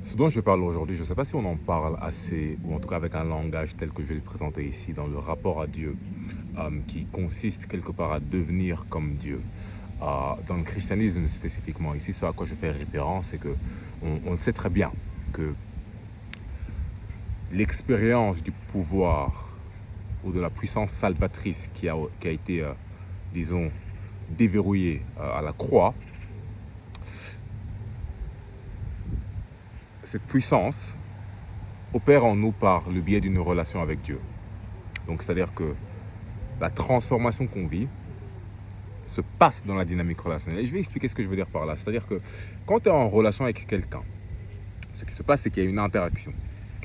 Ce dont je parle aujourd'hui, je ne sais pas si on en parle assez, ou en tout cas avec un langage tel que je vais le présenter ici, dans le rapport à Dieu, qui consiste quelque part à devenir comme Dieu. Dans le christianisme spécifiquement, ici, ce à quoi je fais référence, c'est que on le sait très bien que l'expérience du pouvoir ou de la puissance salvatrice qui a été, disons, déverrouillée à la croix, cette puissance opère en nous par le biais d'une relation avec Dieu. Donc, c'est-à-dire que la transformation qu'on vit se passe dans la dynamique relationnelle. Et je vais expliquer ce que je veux dire par là. C'est-à-dire que quand tu es en relation avec quelqu'un, ce qui se passe, c'est qu'il y a une interaction.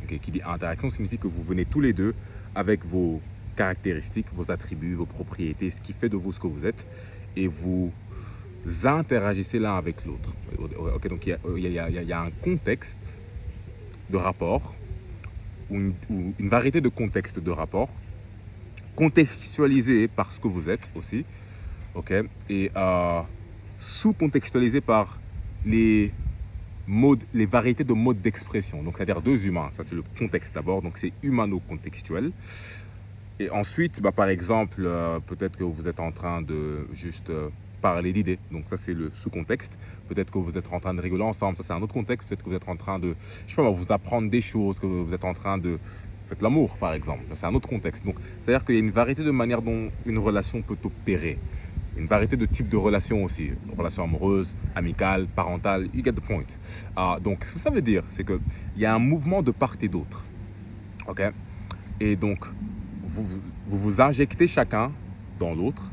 Okay? Qui dit interaction signifie que vous venez tous les deux avec vos caractéristiques, vos attributs, vos propriétés, ce qui fait de vous ce que vous êtes, et vous interagissez l'un avec l'autre. Okay? Donc il y a un contexte de rapport, ou une variété de contextes de rapport, contextualisé par ce que vous êtes aussi, ok, et sous-contextualisé par les les variétés de modes d'expression. Donc, c'est-à-dire deux humains. Ça, c'est le contexte d'abord. Donc, c'est humano-contextuel. Et ensuite, par exemple, peut-être que vous êtes en train de juste parler d'idées. Donc, ça, c'est le sous-contexte. Peut-être que vous êtes en train de rigoler ensemble. Ça, c'est un autre contexte. Peut-être que vous êtes en train de, je sais pas, vous apprendre des choses, que vous êtes en train de faites l'amour, par exemple. C'est un autre contexte. Donc, c'est-à-dire qu'il y a une variété de manières dont une relation peut opérer. Une variété de types de relations aussi. Relations amoureuses, amicales, parentales. You get the point. Donc, ce que ça veut dire, c'est qu'il y a un mouvement de part et d'autre. OK? Et donc, vous injectez chacun dans l'autre.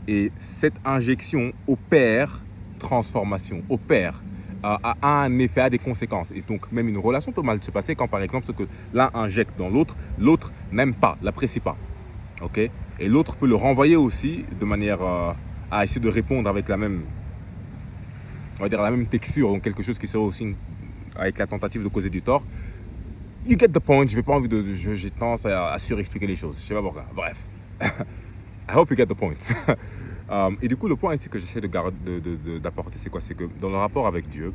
Et cette injection opère transformation, opère, a un effet, a des conséquences. Et donc, même une relation peut mal se passer quand, par exemple, ce que l'un injecte dans l'autre, l'autre n'aime pas, l'apprécie pas. OK? Et l'autre peut le renvoyer aussi de manière à essayer de répondre avec la même, on va dire, la même texture, donc quelque chose qui serait aussi avec la tentative de causer du tort. You get the point. Je n'ai pas envie j'ai tendance à surexpliquer les choses. Je sais pas pourquoi. Bref. I hope you get the point. Et du coup, le point ici que j'essaie d'apporter, c'est quoi? C'est que dans le rapport avec Dieu,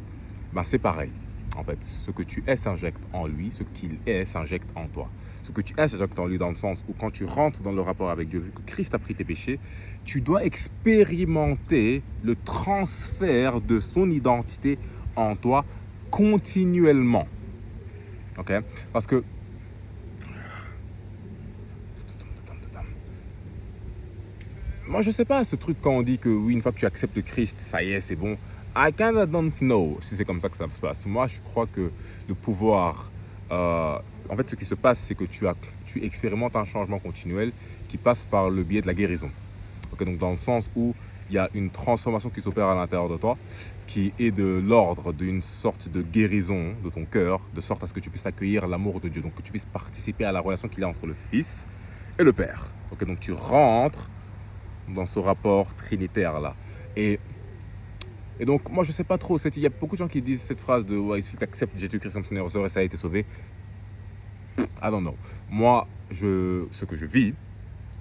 c'est pareil. En fait, ce que tu es s'injecte en lui, ce qu'il est s'injecte en toi. Ce que tu es s'injecte en lui dans le sens où quand tu rentres dans le rapport avec Dieu, vu que Christ a pris tes péchés, tu dois expérimenter le transfert de son identité en toi continuellement. OK? Parce que moi, je sais pas, ce truc quand on dit que oui, une fois que tu acceptes le Christ, ça y est, c'est bon. I kinda don't know si c'est comme ça que ça se passe. Moi, je crois que le pouvoir... en fait, ce qui se passe, c'est que tu expérimentes un changement continuel qui passe par le biais de la guérison. Okay, donc, dans le sens où il y a une transformation qui s'opère à l'intérieur de toi, qui est de l'ordre d'une sorte de guérison de ton cœur, de sorte à ce que tu puisses accueillir l'amour de Dieu, donc que tu puisses participer à la relation qu'il y a entre le Fils et le Père. Okay, donc, tu rentres dans ce rapport trinitaire-là. Et donc, moi, je ne sais pas trop. Il y a beaucoup de gens qui disent cette phrase de ouais, « il suffit que tu acceptes Jésus-Christ comme Seigneur et ça a été sauvé ». I don't know. Moi, ce que je vis,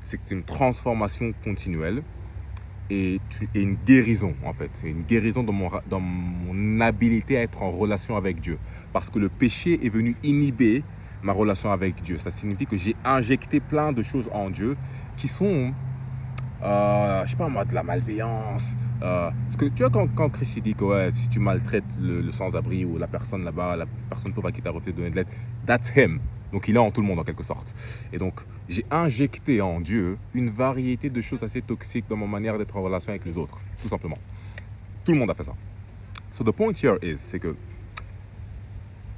c'est que c'est une transformation continuelle et une guérison, en fait. C'est une guérison dans mon habilité à être en relation avec Dieu. Parce que le péché est venu inhiber ma relation avec Dieu. Ça signifie que j'ai injecté plein de choses en Dieu qui sont... je sais pas moi, de la malveillance. Parce que tu vois, quand Chris dit que ouais, si tu maltraites le sans-abri ou la personne là-bas, la personne pauvre à qui tu as refusé de donner de l'aide, that's him. Donc il est en tout le monde en quelque sorte. Et donc j'ai injecté en Dieu une variété de choses assez toxiques dans ma manière d'être en relation avec les autres, tout simplement. Tout le monde a fait ça. So the point here is, c'est que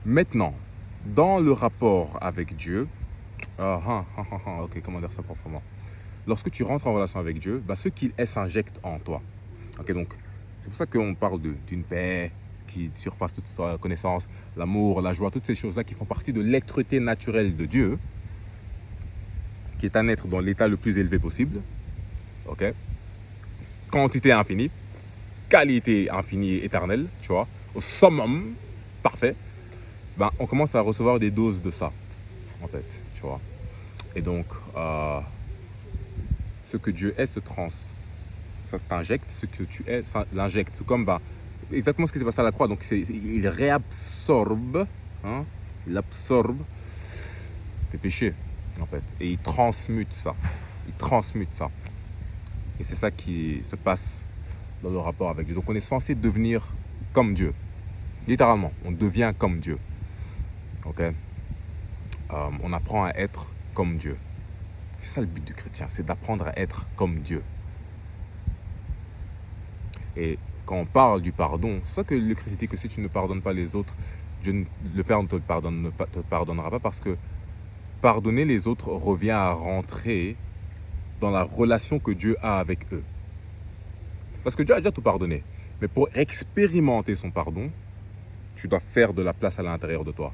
maintenant, dans le rapport avec Dieu, ok, comment dire ça proprement? Lorsque tu rentres en relation avec Dieu, ce qu'il est s'injecte en toi. Okay, donc, c'est pour ça qu'on parle d'une paix qui surpasse toute sa connaissance, l'amour, la joie, toutes ces choses-là qui font partie de l'être-té naturel de Dieu, qui est un être dans l'état le plus élevé possible. Okay? Quantité infinie, qualité infinie et éternelle, tu vois, au summum, parfait. On commence à recevoir des doses de ça, en fait, tu vois. Et donc, ce que Dieu est ça t'injecte, ce que tu es, ça l'injecte. C'est comme exactement ce qui s'est passé à la croix. Donc il réabsorbe, hein, il absorbe tes péchés, en fait. Et il transmute ça. Il transmute ça. Et c'est ça qui se passe dans le rapport avec Dieu. Donc on est censé devenir comme Dieu. Littéralement, on devient comme Dieu. Ok, on apprend à être comme Dieu. C'est ça le but du chrétien, c'est d'apprendre à être comme Dieu. Et quand on parle du pardon, c'est pour ça que le Christ dit que si tu ne pardonnes pas les autres, le Père ne te pardonnera pas, parce que pardonner les autres revient à rentrer dans la relation que Dieu a avec eux. Parce que Dieu a déjà tout pardonné. Mais pour expérimenter son pardon, tu dois faire de la place à l'intérieur de toi,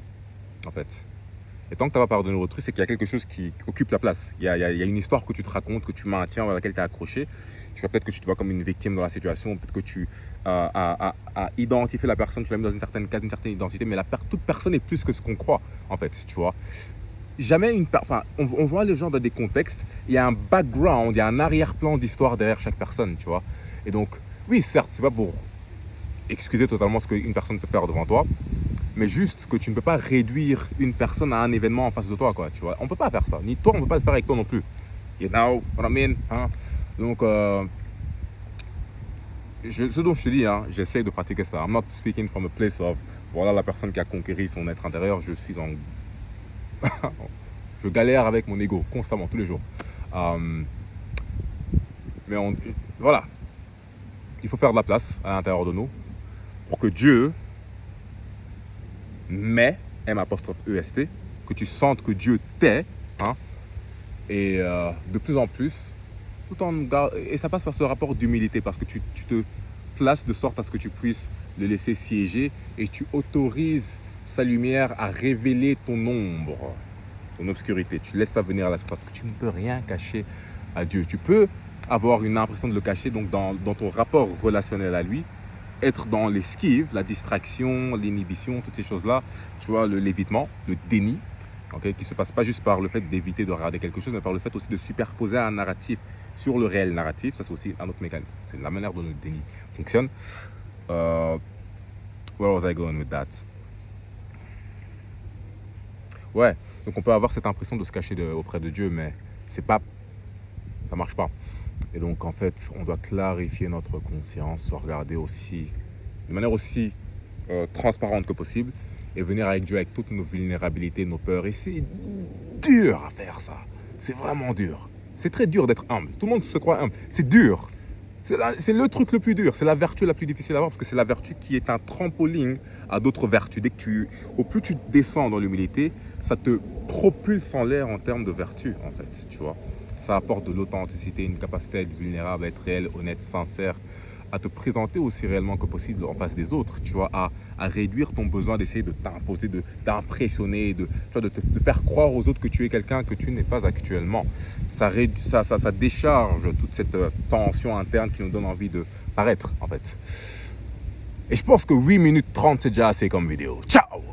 en fait. Et tant que tu n'as pas pardonné autrui, c'est qu'il y a quelque chose qui occupe la place. Il y a une histoire que tu te racontes, que tu maintiens, à laquelle tu es accroché. Tu vois, peut-être que tu te vois comme une victime dans la situation, peut-être que tu as identifié la personne, tu l'as mis dans une certaine case, une certaine identité, mais toute personne est plus que ce qu'on croit, en fait, tu vois. Jamais on voit les gens dans des contextes, il y a un background, il y a un arrière-plan d'histoire derrière chaque personne, tu vois. Et donc, oui, certes, c'est pas pour excuser totalement ce qu'une personne peut faire devant toi, mais juste que tu ne peux pas réduire une personne à un événement en face de toi, quoi, tu vois. On ne peut pas faire ça. Ni toi, on ne peut pas le faire avec toi non plus. You know what I mean, hein? Donc, ce dont je te dis, hein, j'essaie de pratiquer ça. I'm not speaking from a place of, voilà la personne qui a conquéri son être intérieur, je suis en... je galère avec mon ego, constamment, tous les jours. Mais voilà. Il faut faire de la place à l'intérieur de nous pour que Dieu... mais, M'-EST, que tu sentes que Dieu t'est, hein, et de plus en plus, et ça passe par ce rapport d'humilité, parce que tu te places de sorte à ce que tu puisses le laisser siéger, et tu autorises sa lumière à révéler ton ombre, ton obscurité. Tu laisses ça venir à la surface, parce que tu ne peux rien cacher à Dieu. Tu peux avoir une impression de le cacher, donc dans ton rapport relationnel à lui, être dans l'esquive, la distraction, l'inhibition, toutes ces choses-là, tu vois, l'évitement, le déni, okay, qui ne se passe pas juste par le fait d'éviter de regarder quelque chose, mais par le fait aussi de superposer un narratif sur le réel narratif. Ça, c'est aussi un autre mécanisme. C'est la manière dont le déni fonctionne. Where was I going with that? Ouais, donc on peut avoir cette impression de se cacher auprès de Dieu, mais ça ne marche pas. Et donc, en fait, on doit clarifier notre conscience, se regarder aussi, de manière aussi transparente que possible, et venir avec Dieu avec toutes nos vulnérabilités, nos peurs. Et c'est dur à faire ça. C'est vraiment dur. C'est très dur d'être humble. Tout le monde se croit humble. C'est dur. C'est le truc le plus dur. C'est la vertu la plus difficile à avoir, parce que c'est la vertu qui est un trampoline à d'autres vertus. Au plus tu descends dans l'humilité, ça te propulse en l'air en termes de vertu, en fait, tu vois. Ça apporte de l'authenticité, une capacité à être vulnérable, à être réel, honnête, sincère, à te présenter aussi réellement que possible en face des autres, tu vois, à réduire ton besoin d'essayer de t'imposer, d'impressionner, de faire croire aux autres que tu es quelqu'un que tu n'es pas actuellement. Ça décharge toute cette tension interne qui nous donne envie de paraître, en fait. Et je pense que 8 minutes 30, c'est déjà assez comme vidéo. Ciao!